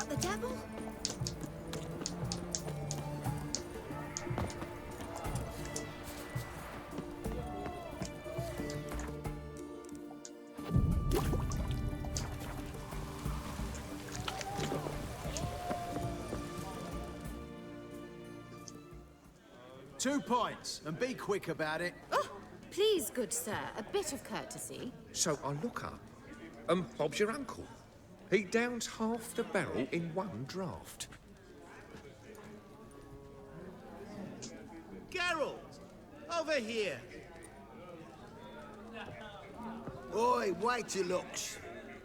What the devil? 2 points, and be quick about it. Oh, please, good sir, a bit of courtesy. So I look up, and Bob's your uncle. He downs half the barrel in one draft. Geralt! Over here! Oi, wait your looks.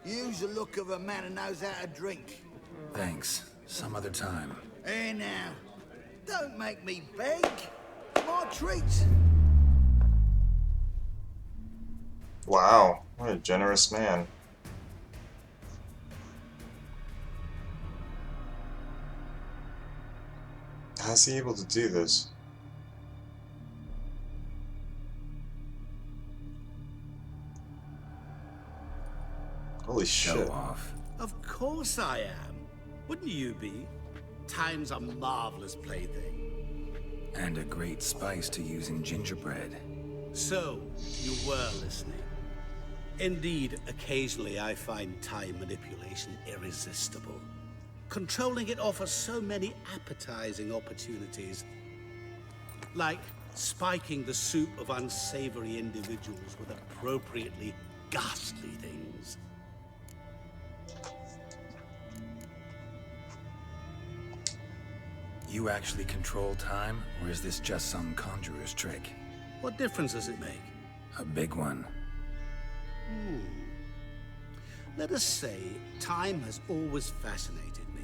Use the look of a man who knows how to drink. Thanks. Some other time. Here now. Don't make me beg. My treat. Wow, what a generous man. How's he able to do this? Holy shit. Show off. Of course I am. Wouldn't you be? Time's a marvelous plaything. And a great spice to use in gingerbread. So, you were listening. Indeed, occasionally I find time manipulation irresistible. Controlling it offers so many appetizing opportunities. Like spiking the soup of unsavory individuals with appropriately ghastly things. You actually control time, or is this just some conjurer's trick? What difference does it make? A big one. Let us say, time has always fascinated me.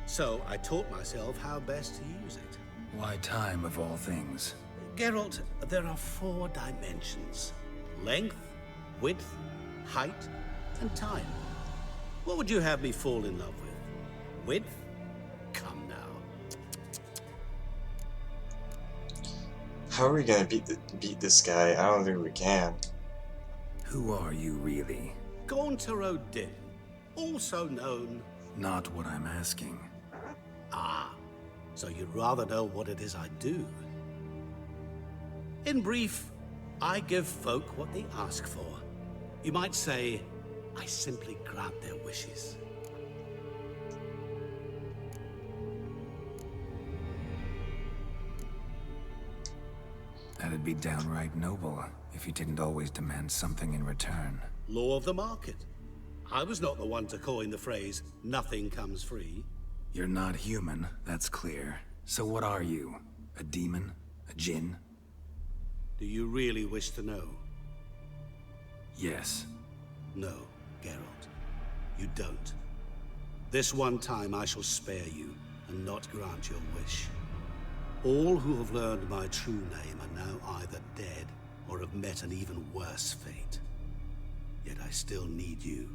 So I taught myself how best to use it. Why time, of all things? Geralt, there are 4 dimensions. Length, width, height, and time. What would you have me fall in love with? Width? Come now. How are we gonna beat this guy? I don't think we can. Who are you, really? Gaunter O'Din, also known... Not what I'm asking. Ah, so you'd rather know what it is I do. In brief, I give folk what they ask for. You might say, I simply grant their wishes. That'd be downright noble, if you didn't always demand something in return. Law of the market. I was not the one to coin the phrase, nothing comes free. You're not human, that's clear. So what are you? A demon? A djinn? Do you really wish to know? Yes. No, Geralt. You don't. This one time I shall spare you, and not grant your wish. All who have learned my true name are now either dead, or have met an even worse fate. Yet I still need you.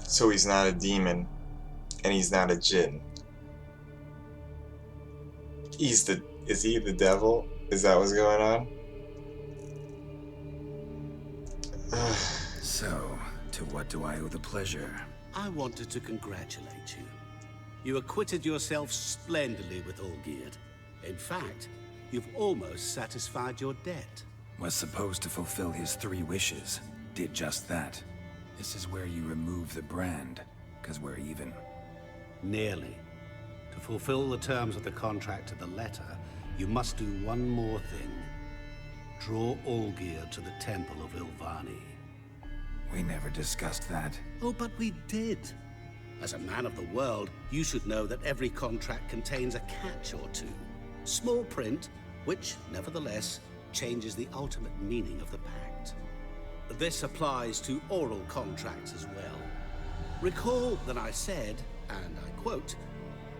So he's not a demon, and he's not a djinn. Is he the devil? Is that what's going on? So, to what do I owe the pleasure? I wanted to congratulate you. You acquitted yourself splendidly with Olgeird. In fact, you've almost satisfied your debt. Was supposed to fulfill his 3 wishes. Did just that. This is where you remove the brand, because we're even. Nearly. To fulfill the terms of the contract to the letter, you must do one more thing. Draw Olgeird to the Temple of Ilvani. We never discussed that. Oh, but we did. As a man of the world, you should know that every contract contains a catch or two. Small print, which, nevertheless, changes the ultimate meaning of the pact. This applies to oral contracts as well. Recall that I said, and I quote,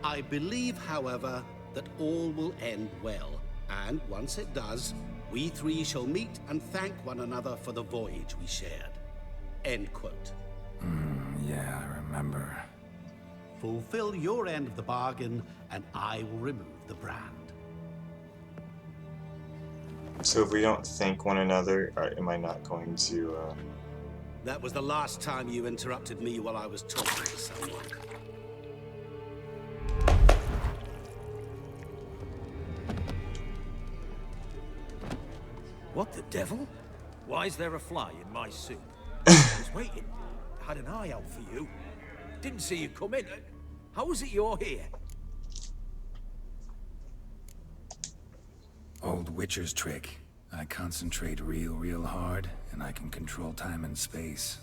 I believe, however, that all will end well, and once it does, we 3 shall meet and thank one another for the voyage we shared. End quote. Yeah, I remember. Fulfill your end of the bargain, and I will remove the brand. So if we don't thank one another, am I not going to That was the last time you interrupted me while I was talking to someone. What the devil? Why is there a fly in my soup? I was waiting. Had an eye out for you. Didn't see you come in. How is it you're here? Old Witcher's trick. I concentrate real hard, and I can control time and space.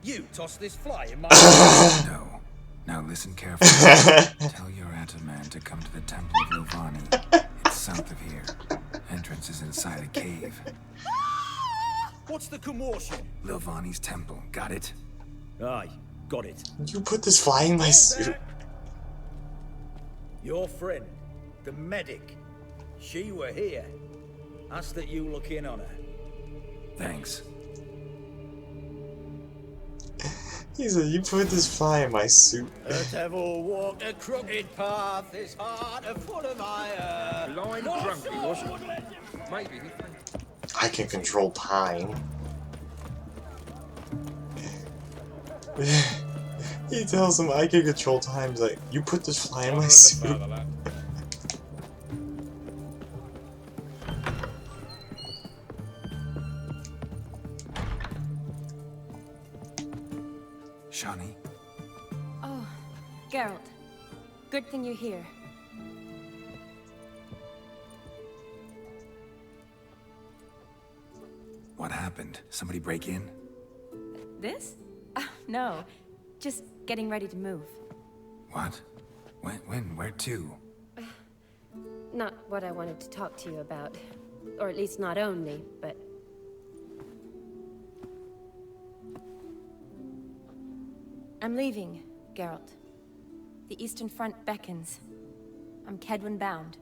You tossed this fly in my... No. Now listen carefully. Tell your Ataman to come to the Temple of Lovani. It's south of here. Entrance is inside a cave. What's the commotion? Lovani's temple. Got it? Aye, got it. You put this fly in my suit. Your friend, the medic. She were here. Ask that you look in on her. Thanks. He said, you put this fly in my suit. The devil walked a crooked path, his heart a full of fire. Blind drunk he wasn't. Maybe he fainted. I can control time. He tells him I can control time. He's like, you put this fly in my suit. Shani, Oh, Geralt. Good thing you're here. what happened? Somebody break in? This? No. Just getting ready to move. What? When? Where to? Not what I wanted to talk to you about. Or at least not only, but... I'm leaving, Geralt. The Eastern Front beckons. I'm Kedwin bound.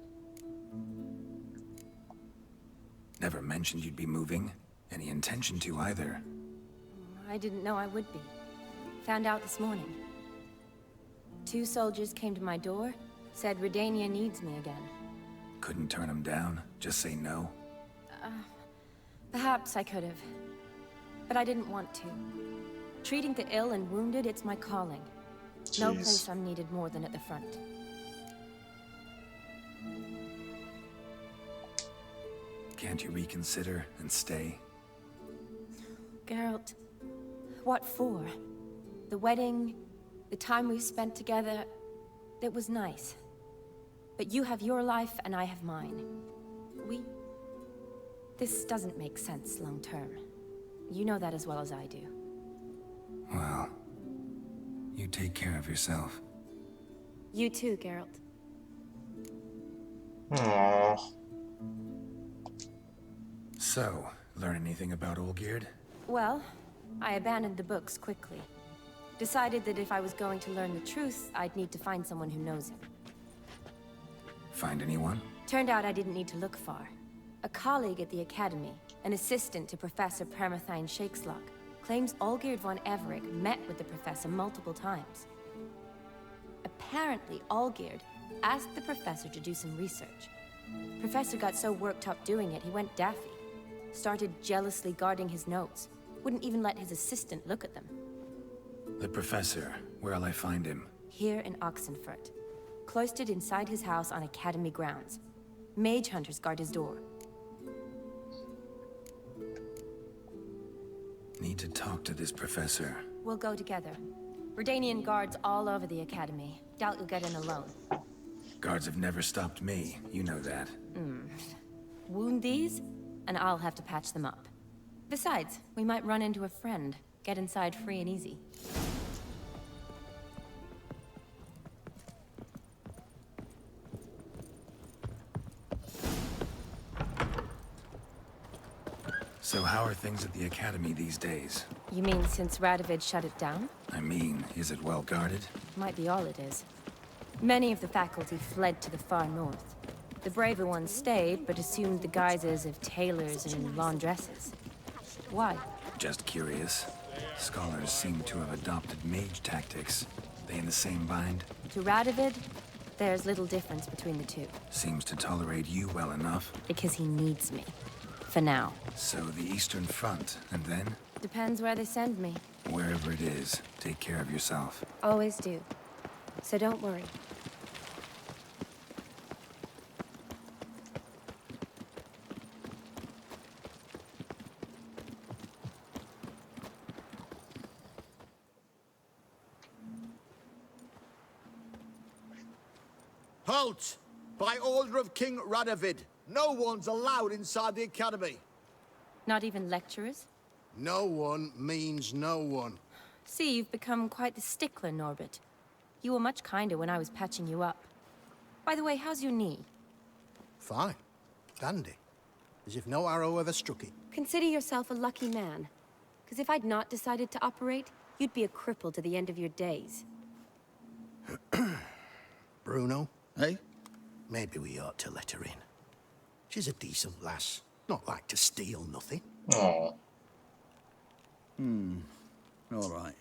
Never mentioned you'd be moving. Any intention to either. I didn't know I would be. Found out this morning. 2 soldiers came to my door, said Redania needs me again. Couldn't turn him down? Just say no? Perhaps I could have. But I didn't want to. Treating the ill and wounded, it's my calling. No place I'm needed more than at the front. Can't you reconsider and stay? Geralt, what for? The wedding, the time we've spent together, it was nice. But you have your life and I have mine. This doesn't make sense long term. You know that as well as I do. Well, you take care of yourself. You too, Geralt. Aww. So, learn anything about Olgeird? Well, I abandoned the books quickly. Decided that if I was going to learn the truth, I'd need to find someone who knows him. Find anyone? Turned out I didn't need to look far. A colleague at the Academy, an assistant to Professor Permathine Shakeslock, claims Olgeird von Everec met with the professor multiple times. Apparently, Olgeird asked the professor to do some research. Professor got so worked up doing it, he went daffy. Started jealously guarding his notes. Wouldn't even let his assistant look at them. The professor. Where'll I find him? Here in Oxenfurt. Cloistered inside his house on Academy grounds. Mage hunters guard his door. Need to talk to this professor. We'll go together. Redanian guards all over the Academy. Doubt you'll get in alone. Guards have never stopped me. You know that. Wound these, and I'll have to patch them up. Besides, we might run into a friend. Get inside free and easy. So how are things at the Academy these days? You mean since Radovid shut it down? I mean, is it well guarded? Might be all it is. Many of the faculty fled to the far north. The braver ones stayed, but assumed the guises of tailors and laundresses. Why? Just curious. Scholars seem to have adopted mage tactics. They in the same bind? To Radovid, there's little difference between the two. Seems to tolerate you well enough. Because he needs me. For now. So the Eastern Front, and then? Depends where they send me. Wherever it is, take care of yourself. Always do. So don't worry. Halt! By order of King Radovid, no one's allowed inside the academy. Not even lecturers? No one means no one. See, you've become quite the stickler, Norbert. You were much kinder when I was patching you up. By the way, how's your knee? Fine. Dandy. As if no arrow ever struck it. Consider yourself a lucky man. Because if I'd not decided to operate, you'd be a cripple to the end of your days. Bruno, eh? Maybe we ought to let her in. She's a decent lass. Not like to steal nothing. Oh. All right.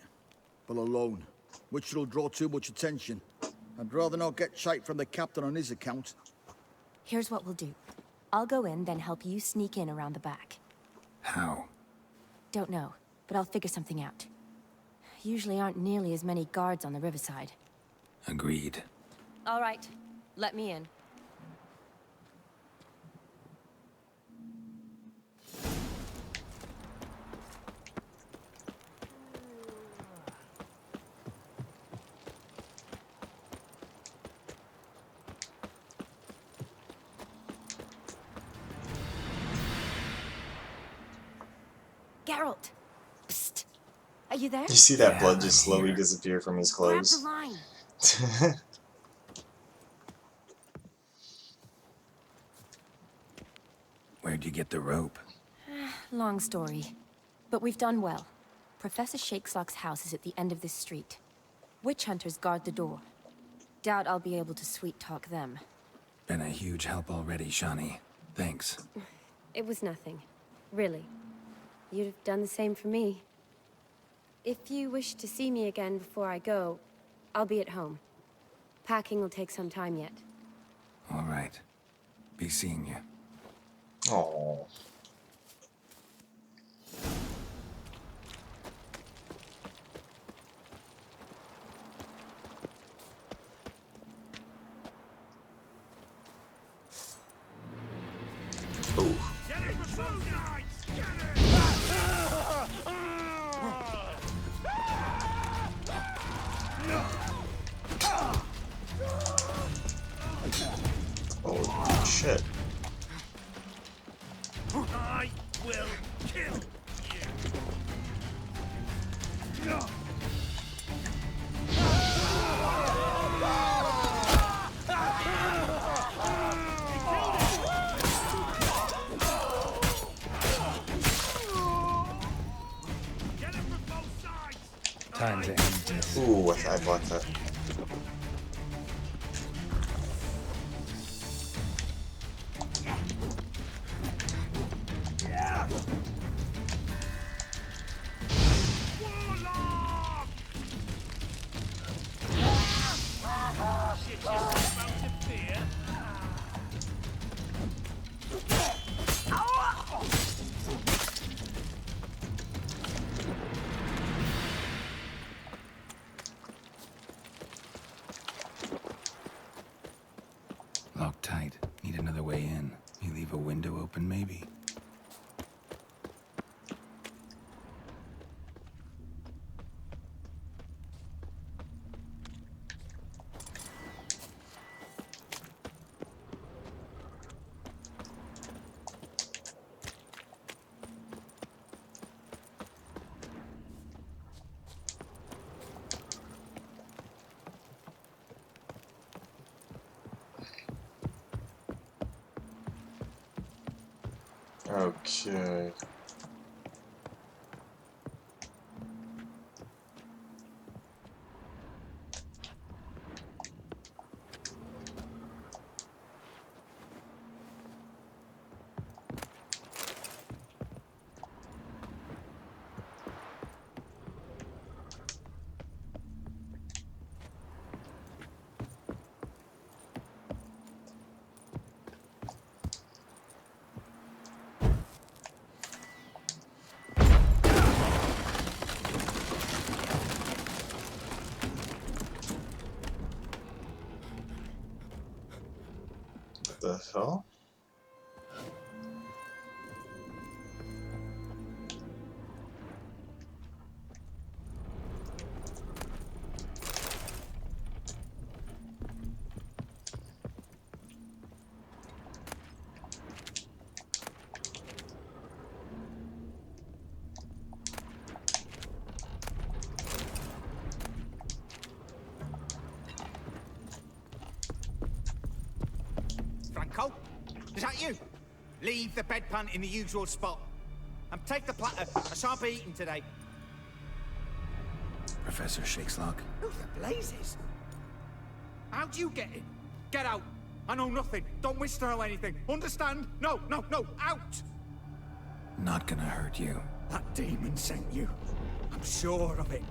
But alone, which will draw too much attention. I'd rather not get shite from the captain on his account. Here's what we'll do. I'll go in, then help you sneak in around the back. How? Don't know, but I'll figure something out. Usually aren't nearly as many guards on the riverside. Agreed. All right, let me in. Geralt! Psst! Are you there? You see that Yeah, blood just I'm slowly here. disappear from his Grab clothes? the line! Where'd you get the rope? Long story. But we've done well. Professor Shakeslock's house is at the end of this street. Witch hunters guard the door. Doubt I'll be able to sweet-talk them. Been a huge help already, Shani. Thanks. It was nothing. Really. You'd have done the same for me. If you wish to see me again before I go, I'll be at home. Packing will take some time yet. All right. Be seeing you. Oh. Oh, shit. I will kill you. Get him from both sides. Time to end this. Ooh, I blocked that. Warlock! Shit, you're about to fear. Locked tight. Need another way in. You leave a window open, maybe? Okay. the hell? Franco? Is that you? Leave the bedpan in the usual spot. And take the platter. I shan't be eating today. Professor Shakeslock? Who the blazes? How'd you get in? Get out. I know nothing. Don't wish to know anything. Understand? No, no, no. Out! Not gonna hurt you. That demon sent you. I'm sure of it.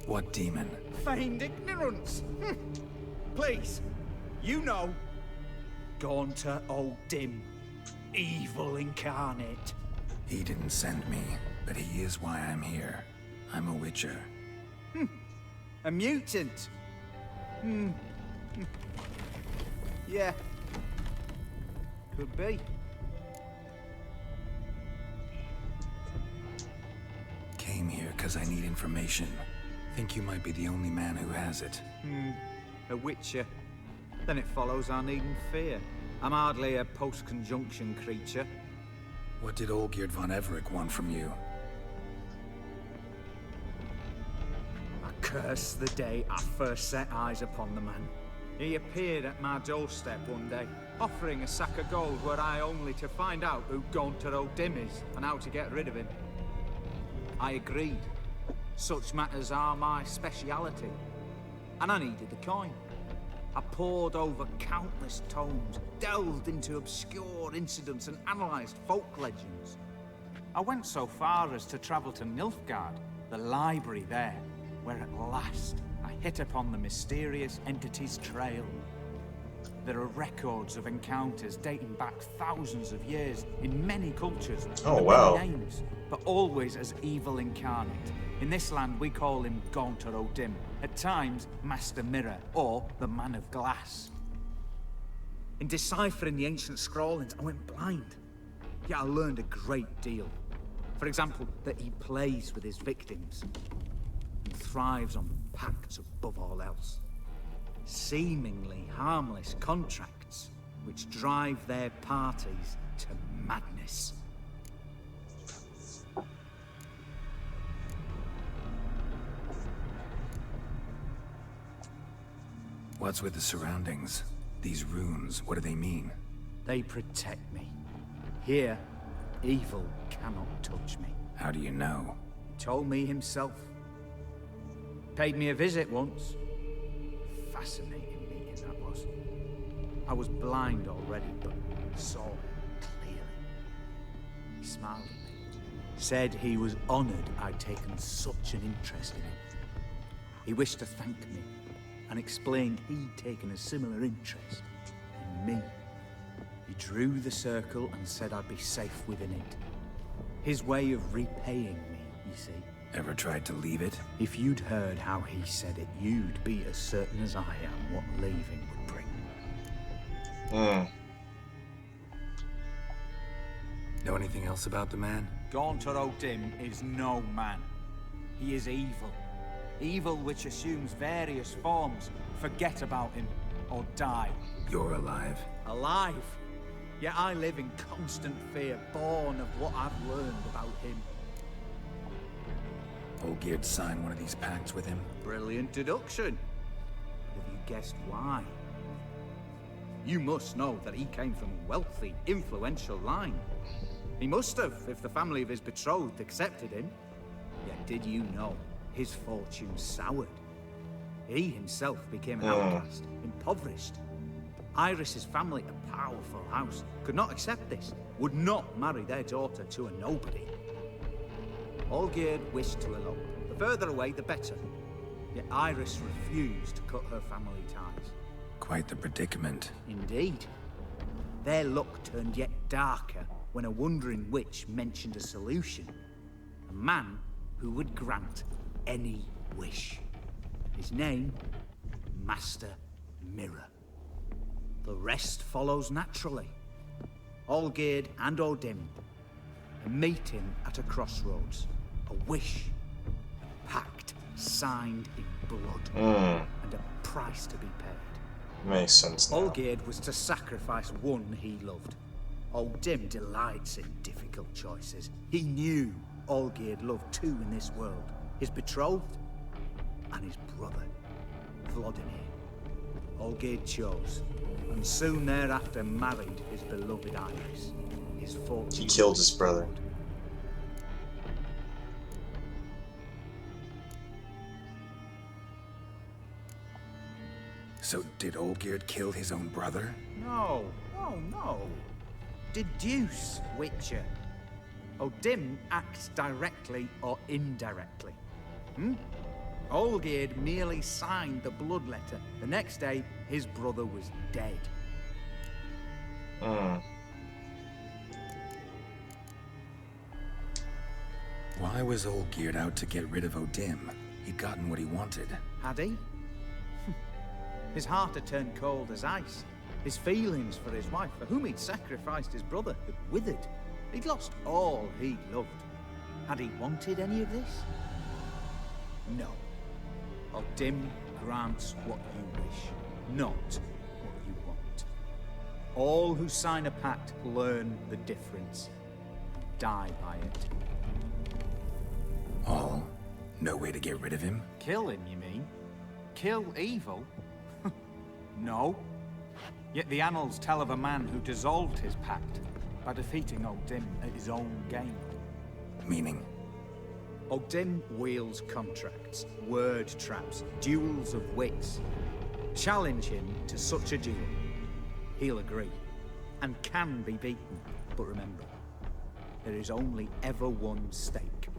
What demon? Feigned ignorance. Please, you know. Gaunter O'Dim. Evil incarnate. He didn't send me, but he is why I'm here. I'm a witcher. A mutant. Yeah. Could be. Came here because I need information. Think you might be the only man who has it. A witcher. Then it follows I needn't fear. I'm hardly a post-conjunction creature. What did Olgeird von Everec want from you? I curse the day I first set eyes upon the man. He appeared at my doorstep one day, offering a sack of gold were I only to find out who Gaunter O'Dim is and how to get rid of him. I agreed. Such matters are my speciality. And I needed the coin. I pored over countless tomes, delved into obscure incidents and analysed folk legends. I went so far as to travel to Nilfgaard, the library there, where at last I hit upon the mysterious entity's trail. There are records of encounters dating back thousands of years in many cultures. Oh, and wow. many names, but always as evil incarnate. In this land, we call him Gaunter O'Dim, at times Master Mirror, or the Man of Glass. In deciphering the ancient scrawlings, I went blind. Yet I learned a great deal. For example, that he plays with his victims and thrives on pacts above all else. Seemingly harmless contracts which drive their parties to madness. What's with the surroundings? These runes, what do they mean? They protect me. Here, evil cannot touch me. How do you know? He told me himself. Paid me a visit once. Fascinating meeting that was. I was blind already, but saw him clearly. He smiled at me. Said he was honored I'd taken such an interest in him. He wished to thank me and explained he'd taken a similar interest in me. He drew the circle and said I'd be safe within it. His way of repaying me, you see. Ever tried to leave it? If you'd heard how he said it, you'd be as certain as I am what leaving would bring. Know anything else about the man? Gaunter O'Dim is no man. He is evil. Evil which assumes various forms. Forget about him, or die. You're alive. Alive? Yet I live in constant fear, born of what I've learned about him. Olgeird signed one of these pacts with him? Brilliant deduction. But have you guessed why? You must know that he came from a wealthy, influential line. He must have, if the family of his betrothed accepted him. Yet did you know his fortune soured? He himself became an outcast, impoverished. Iris's family, a powerful house, could not accept this, would not marry their daughter to a nobody. Olgeird wished to elope. The further away, the better. Yet Iris refused to cut her family ties. Quite the predicament. Indeed. Their luck turned yet darker when a wandering witch mentioned a solution. A man who would grant any wish. His name master Mirror. The rest follows naturally. Olgeird and Odim, a meeting at a crossroads, a wish, a pact signed in blood, and a price to be paid. Makes sense now. Olgeird was to sacrifice one he loved. Odim delights in difficult choices. He knew Olgeird loved two in this world, his betrothed and his brother, Vladimir. Olgeird chose, and soon thereafter married his beloved Iris. His fortune. He killed his brother. So did Olgeird kill his own brother? No, no. Deduce, Witcher. Odim acts directly or indirectly. Olgeird merely signed the blood letter. The next day, his brother was dead. Why was Olgeird out to get rid of Odim? He'd gotten what he wanted. Had he? His heart had turned cold as ice. His feelings for his wife, for whom he'd sacrificed his brother, had withered. He'd lost all he'd loved. Had he wanted any of this? No. Odim grants what you wish, not what you want. All who sign a pact learn the difference, die by it. All? No way to get rid of him? Kill him, you mean? Kill evil? No. Yet the annals tell of a man who dissolved his pact by defeating Odim at his own game. Meaning? Odim wields contracts, word traps, duels of wits. Challenge him to such a duel. He'll agree, and can be beaten. But remember, there is only ever one stake.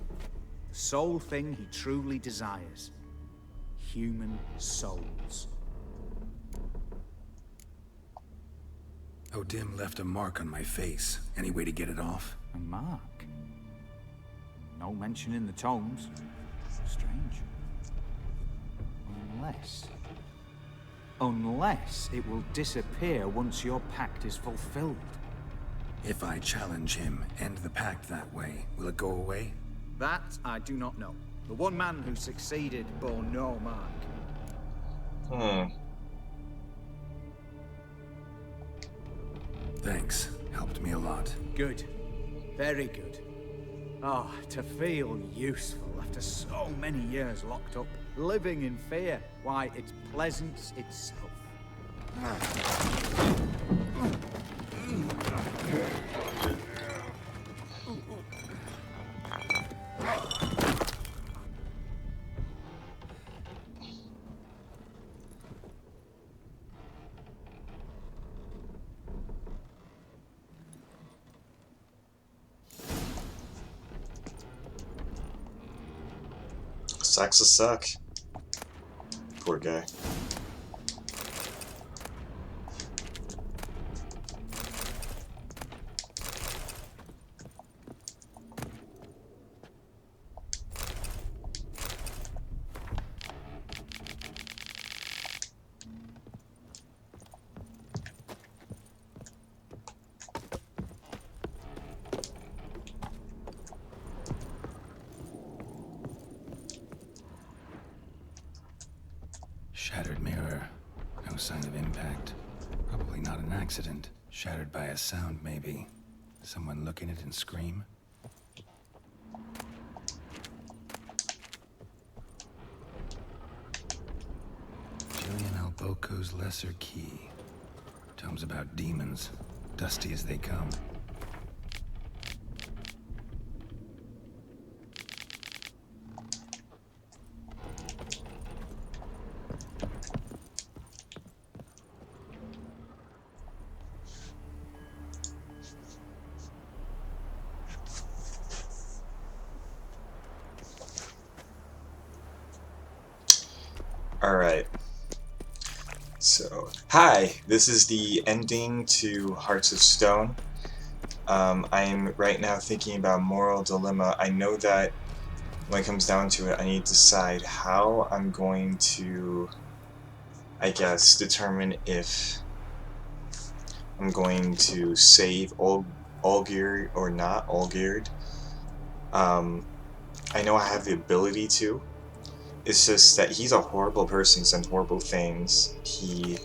The sole thing he truly desires. Human souls. Odim left a mark on my face. Any way to get it off? A mark? No mention in the tomes. Strange. Unless it will disappear once your pact is fulfilled. If I challenge him, end the pact that way, will it go away? That I do not know. The one man who succeeded bore no mark. Thanks. Helped me a lot. Good. Very good. Oh, to feel useful after so many years locked up, living in fear. Why, it's pleasance itself. Sucks to suck. Poor guy. Shattered mirror. No sign of impact. Probably not an accident. Shattered by a sound, maybe. Someone look in it and scream? Julian Alboco's Lesser Key. Tomes about demons. Dusty as they come. Alright. So, hi, this is the ending to Hearts of Stone. I'm right now thinking about moral dilemma. I know that when it comes down to it, I need to decide how I'm going to I guess, determine if I'm going to save Olgeird or not Olgeird. I know I have the ability to. It's just that he's a horrible person. He's done horrible things. He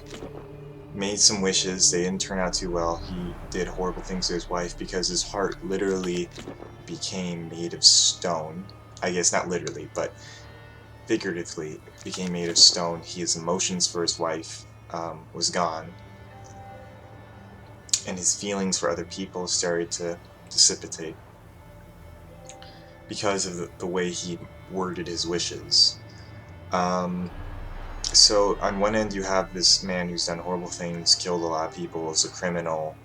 made some wishes. They didn't turn out too well. He did horrible things to his wife because his heart literally became made of stone. I guess not literally, but figuratively became made of stone. His emotions for his wife was gone. And his feelings for other people started to dissipate because of the way he worded his wishes. So on one end you have this man who's done horrible things, killed a lot of people, is a criminal,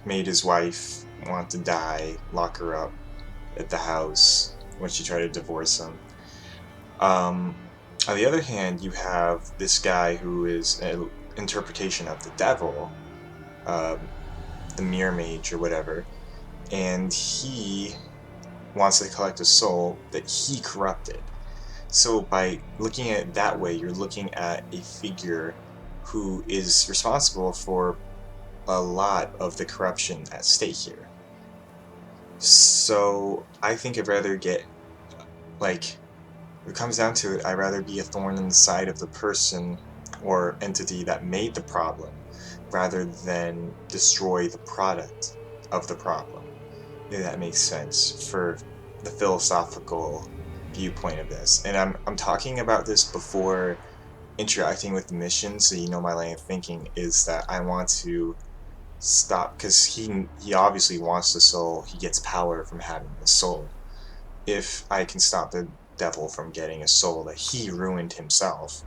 made his wife want to die, lock her up at the house when she tried to divorce him. On the other hand, you have this guy who is an interpretation of the devil, the Mirror Mage or whatever, and he wants to collect a soul that he corrupted. So by looking at it that way, you're looking at a figure who is responsible for a lot of the corruption at stake here. So I think I'd rather get, like, if it comes down to it, I'd rather be a thorn in the side of the person or entity that made the problem, rather than destroy the product of the problem. If that makes sense for the philosophical viewpoint of this. And I'm talking about this before interacting with the mission, so you know my line of thinking is that I want to stop, because he obviously wants the soul. He gets power from having the soul. If I can stop the devil from getting a soul that he ruined himself,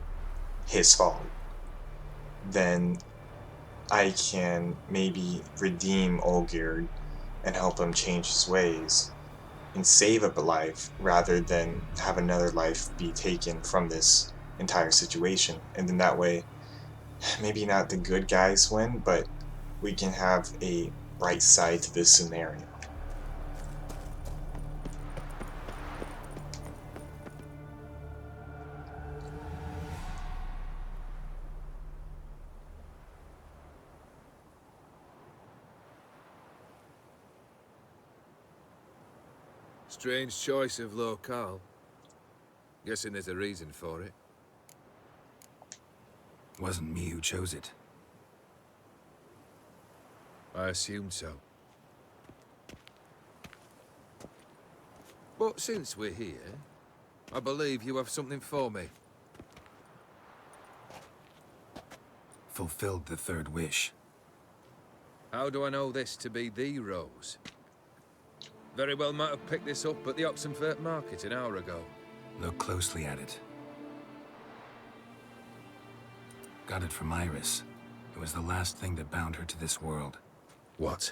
his fault, then I can maybe redeem Olgeird and help him change his ways and save up a life, rather than have another life be taken from this entire situation. And then that way, maybe not the good guys win, but we can have a bright side to this scenario. Strange choice of locale. Guessing there's a reason for it. Wasn't me who chose it. I assumed so. But since we're here, I believe you have something for me. Fulfilled the third wish. How do I know this to be the rose? Very well might have picked this up at the Oxenfurt market an hour ago. Look closely at it. Got it from Iris. It was the last thing that bound her to this world. What?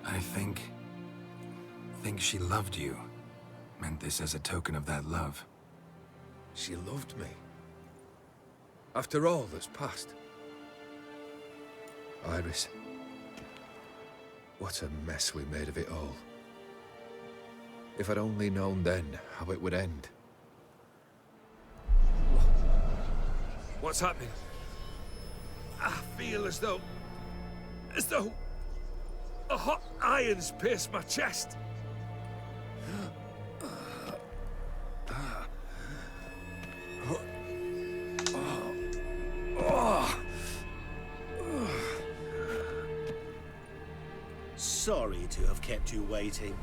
I think she loved you. Meant this as a token of that love. She loved me. After all that's passed. Iris. What a mess we made of it all. If I'd only known then how it would end. What's happening? I feel as though a hot iron's pierced my chest. Sorry to have kept you waiting.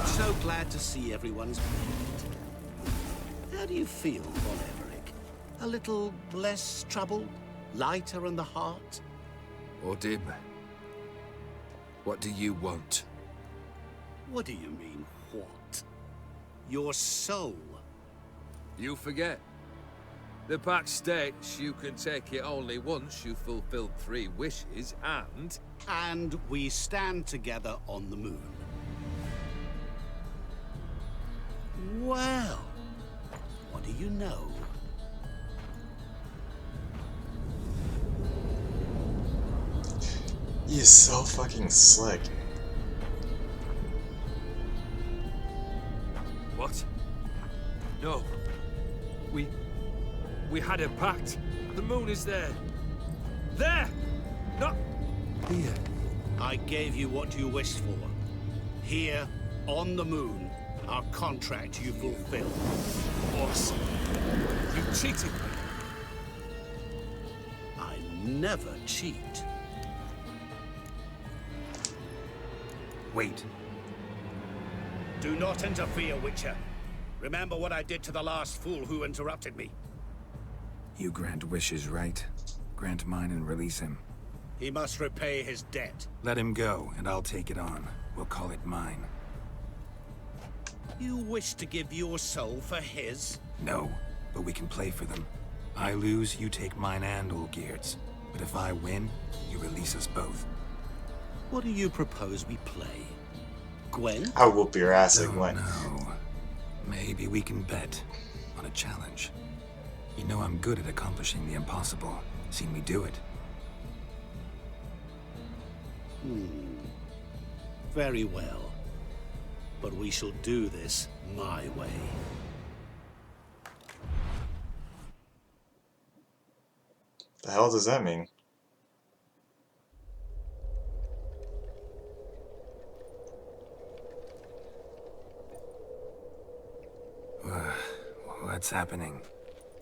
So glad to see everyone's made. How do you feel, Von Everett? A little less troubled? Lighter in the heart? Odim, what do you want? What do you mean, what? Your soul. You forget. The pact states you can take it only once you've fulfilled 3 wishes, and... And we stand together on the moon. Well, what do you know? He is so fucking slick. What? No. We had a pact. The moon is there. There! Not here. I gave you what you wished for. Here, on the moon, our contract you fulfilled. Awesome. You cheated me. I never cheat. Wait. Do not interfere, Witcher. Remember what I did to the last fool who interrupted me. You grant wishes, right? Grant mine and release him. He must repay his debt. Let him go, and I'll take it on. We'll call it mine. You wish to give your soul for his? No, but we can play for them. I lose, you take mine and Olgeird's. But if I win, you release us both. What do you propose we play? Gwen? I will whoop your ass at Gwen. No. Maybe we can bet on a challenge. You know I'm good at accomplishing the impossible. Seen me do it. Very well. But we shall do this my way. The hell does that mean? What's happening?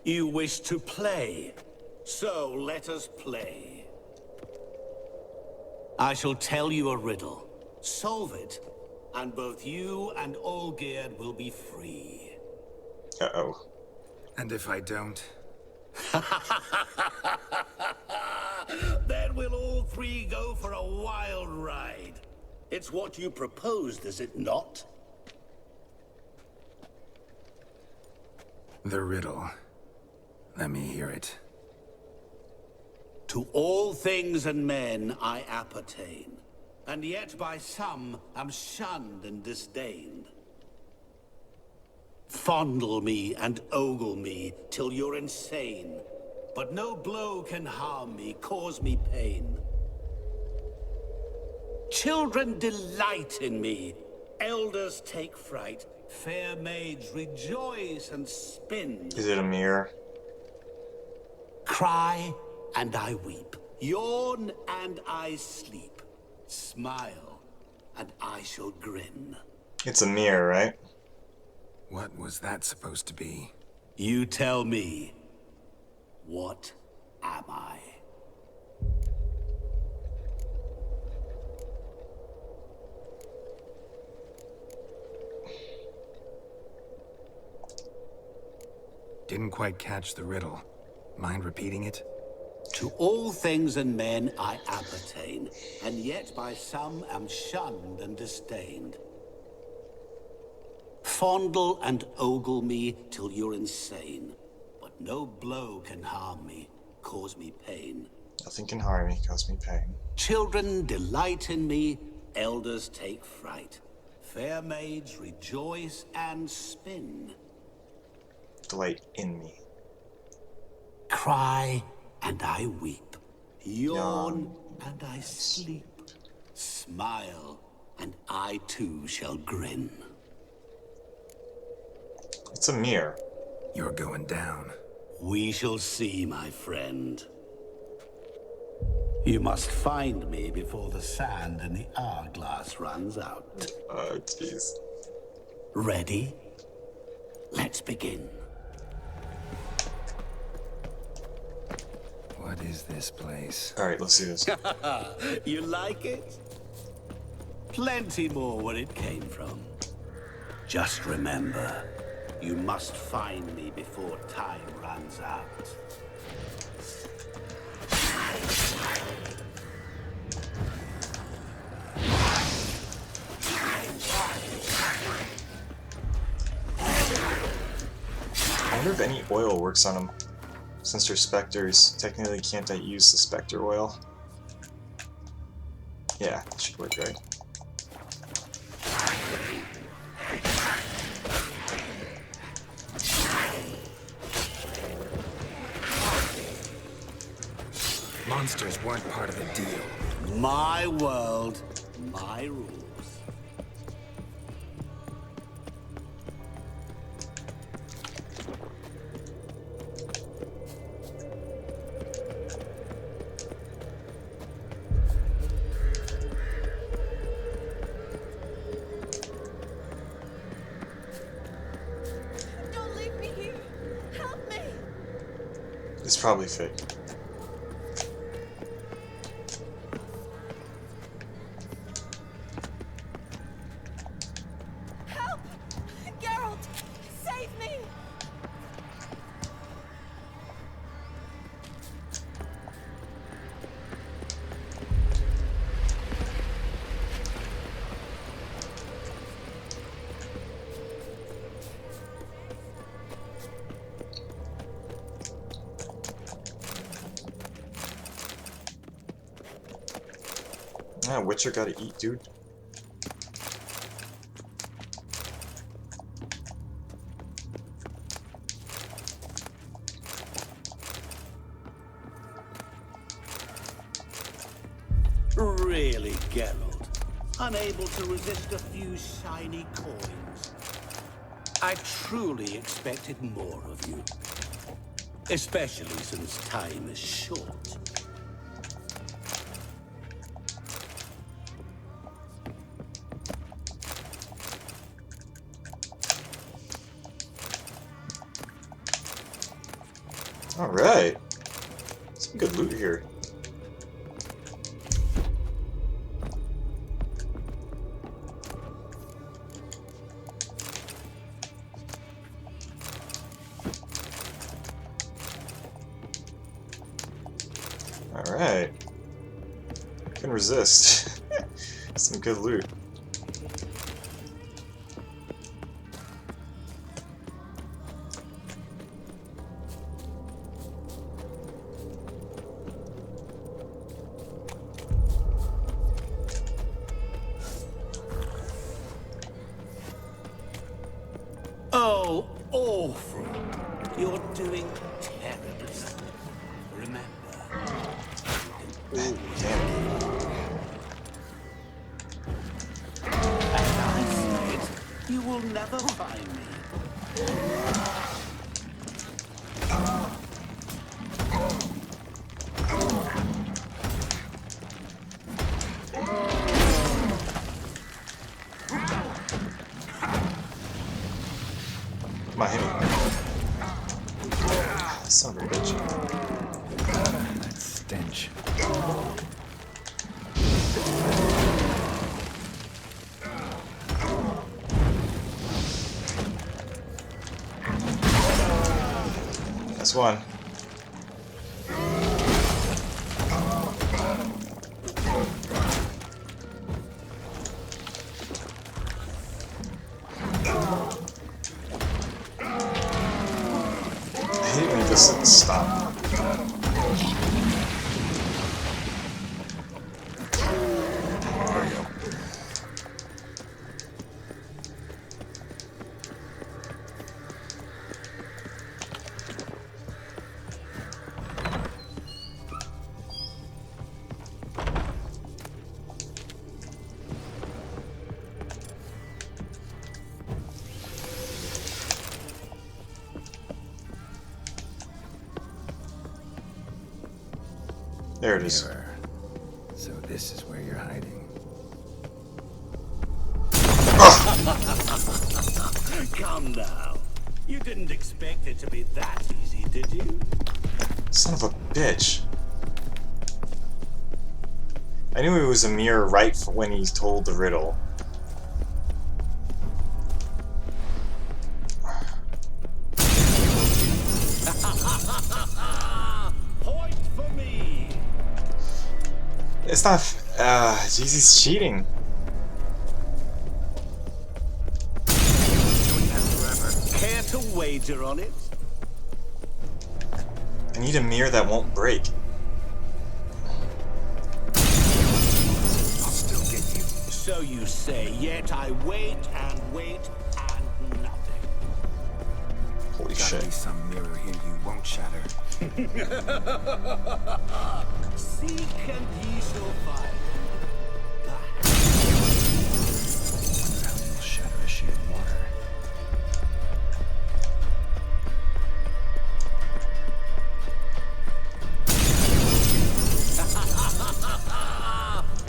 You wish to play, so let us play. I shall tell you a riddle. Solve it, and both you and Olgeird will be free. Uh-oh. And if I don't? Then we'll all three go for a wild ride. It's what you proposed, is it not? The riddle. Let me hear it. To all things and men I appertain, and yet by some am shunned and disdained. Fondle me and ogle me till you're insane, but no blow can harm me, cause me pain. Children delight in me, elders take fright, fair maids rejoice and spin. Is it a mirror? Cry and I weep, yawn and I sleep, smile and I shall grin. It's a mirror, right? What was that supposed to be? You tell me, what am I? Didn't quite catch the riddle. Mind repeating it? To all things and men I appertain, and yet by some am shunned and disdained. Fondle and ogle me till you're insane, but no blow can harm me, cause me pain. Nothing can harm me, cause me pain. Children delight in me, elders take fright. Fair maids rejoice and spin. Delight in me. Cry and I weep, yawn and I sleep, smile and I too shall grin. It's a mirror. You're going down. We shall see, my friend. You must find me before the sand in the hourglass runs out. Oh, jeez. Ready? Let's begin. What is this place? Alright, let's do this. You like it? Plenty more where it came from. Just remember, you must find me before time runs out. I wonder if any oil works on them. Since they're specters, technically can't I use the specter oil? Yeah, that should work, right? Monsters weren't part of the deal. My world, my rules. Don't leave me here. Help me. It's probably fake. Help! Geralt, save me. Ah, Witcher gotta eat, dude. Really, Geralt? Unable to resist a few shiny coins? I truly expected more of you. Especially since time is short. Alright. Some good loot here. Alright. Couldn't resist. Some good loot. Oh, awful. You're doing terribly. Remember, you can always as I said, you will never find me. Come on, hit me. Son of a bitch. That stench. That's one. I hate when this doesn't stop. There we go. There it is. Mirror. So this is where you're hiding. Come now. You didn't expect it to be that easy, did you? Son of a bitch. I knew it was a mirror right when he told the riddle. Point for me. It's not. Jeez, he's cheating. Care to wager on it? I need a mirror that won't break. I'll still get you. So you say, yet I wait and wait and nothing. Holy Gotta be some mirror here you won't shatter. Seek and ye shall find. Wonder how you'll shatter a sheet of water.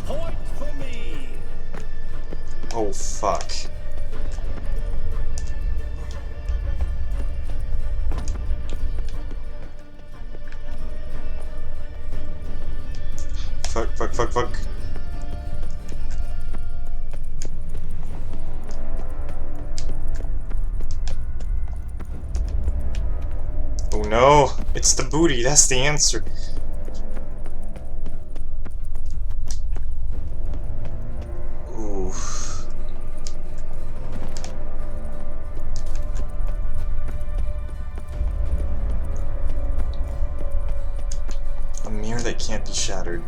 Point for me. Oh, fuck. Fuck. Oh no, it's the booty, that's the answer. Ooh. A mirror that can't be shattered.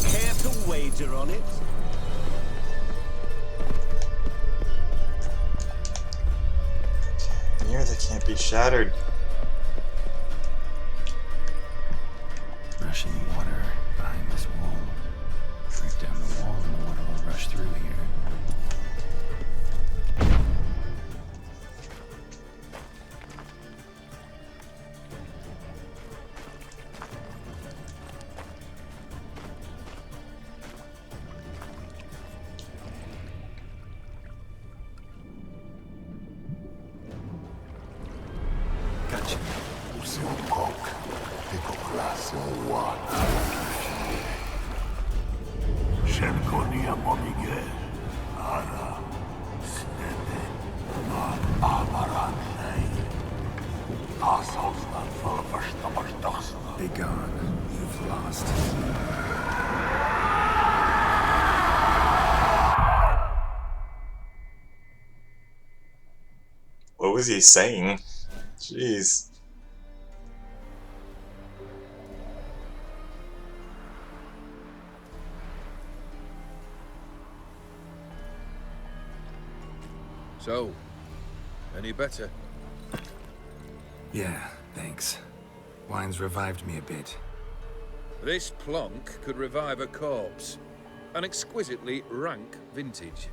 Care to wager on it? Mirror that can't be shattered. Rushing water behind this wall. Break down the wall and the water will rush through here. Gotcha. Be gone. You've lost. What was he saying? Jeez. So, any better? Yeah, thanks. Wine's revived me a bit. This plonk could revive a corpse. An exquisitely rank vintage.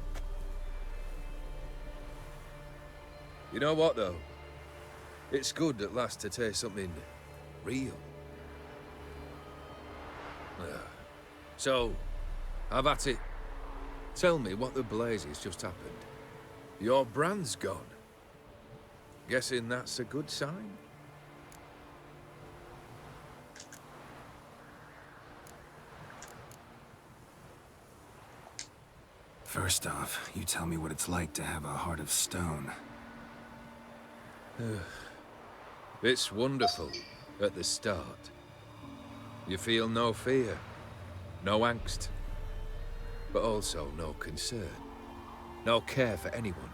You know what, though? It's good at last to taste something real. So, have at it. Tell me what the blazes just happened. Your brand's gone. Guessing that's a good sign? First off, you tell me what it's like to have a heart of stone. It's wonderful at the start. You feel no fear, no angst, but also no concern. No care for anyone,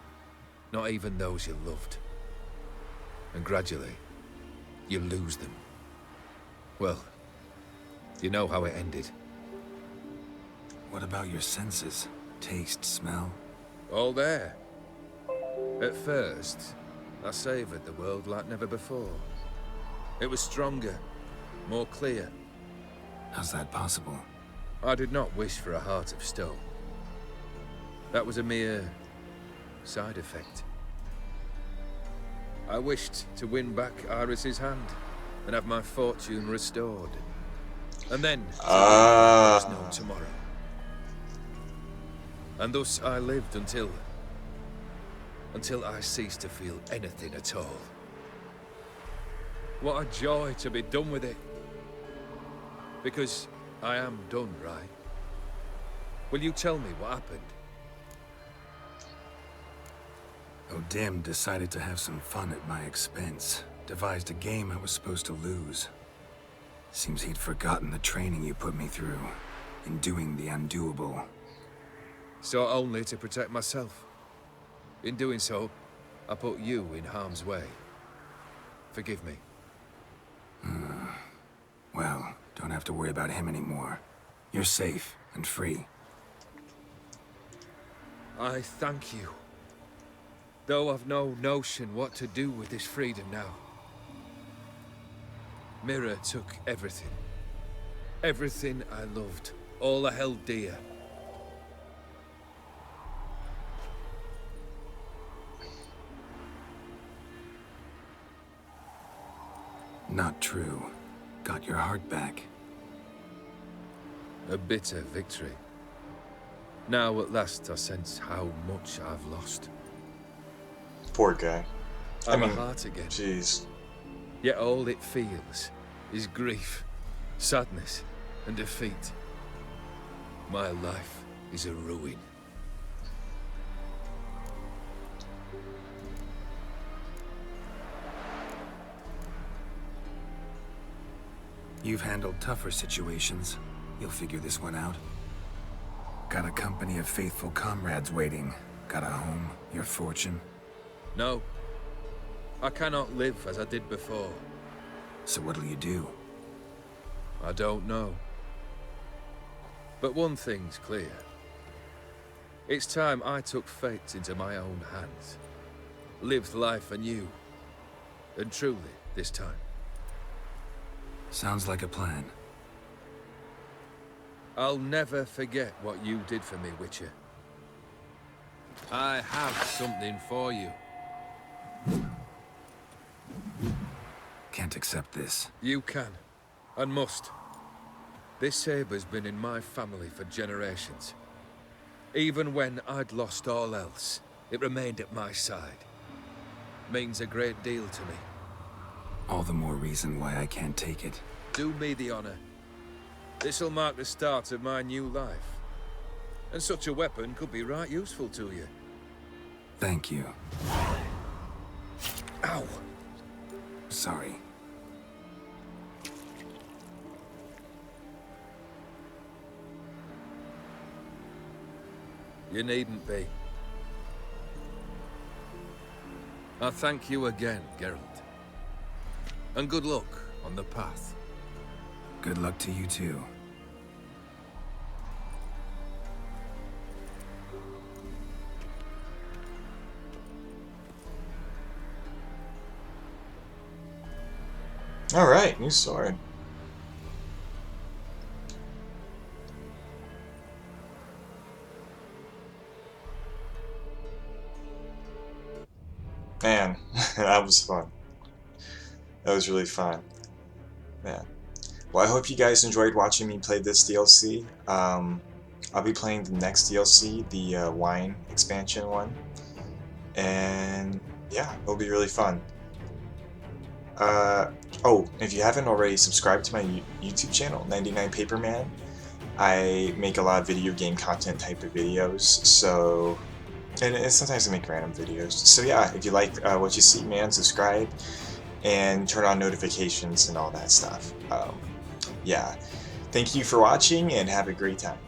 not even those you loved. And gradually, you lose them. Well, you know how it ended. What about your senses? Taste, smell? All there. At first, I savoured the world like never before. It was stronger, more clear. How's that possible? I did not wish for a heart of stone. That was a mere side effect. I wished to win back Iris's hand and have my fortune restored. And then there was no tomorrow. And thus I lived until I ceased to feel anything at all. What a joy to be done with it. Because I am done, right? Will you tell me what happened? O'Dim decided to have some fun at my expense. Devised a game I was supposed to lose. Seems he'd forgotten the training you put me through in doing the undoable. So only to protect myself. In doing so, I put you in harm's way. Forgive me. Well, don't have to worry about him anymore. You're safe and free. I thank you. though I've no notion what to do with this freedom now. Mirror took everything. Everything I loved. All I held dear. Not true. Got your heart back. A bitter victory. Now at last I sense how much I've lost. Poor guy. I'm a heart again. Jeez. Yet all it feels is grief, sadness, and defeat. My life is a ruin. You've handled tougher situations. You'll figure this one out. Got a company of faithful comrades waiting. Got a home, your fortune. No. I cannot live as I did before. So what'll you do? I don't know. But one thing's clear. It's time I took fate into my own hands. Lived life anew. And truly, this time. Sounds like a plan. I'll never forget what you did for me, Witcher. I have something for you. Can't accept this. You can, and must. This sabre's been in my family for generations. Even when I'd lost all else, it remained at my side. Means a great deal to me. All the more reason why I can't take it. Do me the honor. This'll mark the start of my new life. And such a weapon could be right useful to you. Thank you. Ow! Sorry. You needn't be. I thank you again, Geralt. And good luck on the path. Good luck to you too. Alright, new sword. Man, that was fun. That was really fun. Man. Well, I hope you guys enjoyed watching me play this DLC. I'll be playing the next DLC, the wine expansion one. And yeah, it'll be really fun. Oh, if you haven't already subscribed to my YouTube channel, 99 Paperman, I make a lot of video game content type of videos, so, and sometimes I make random videos. So yeah, if you like what you see, man, subscribe and turn on notifications and all that stuff. Yeah, thank you for watching and have a great time.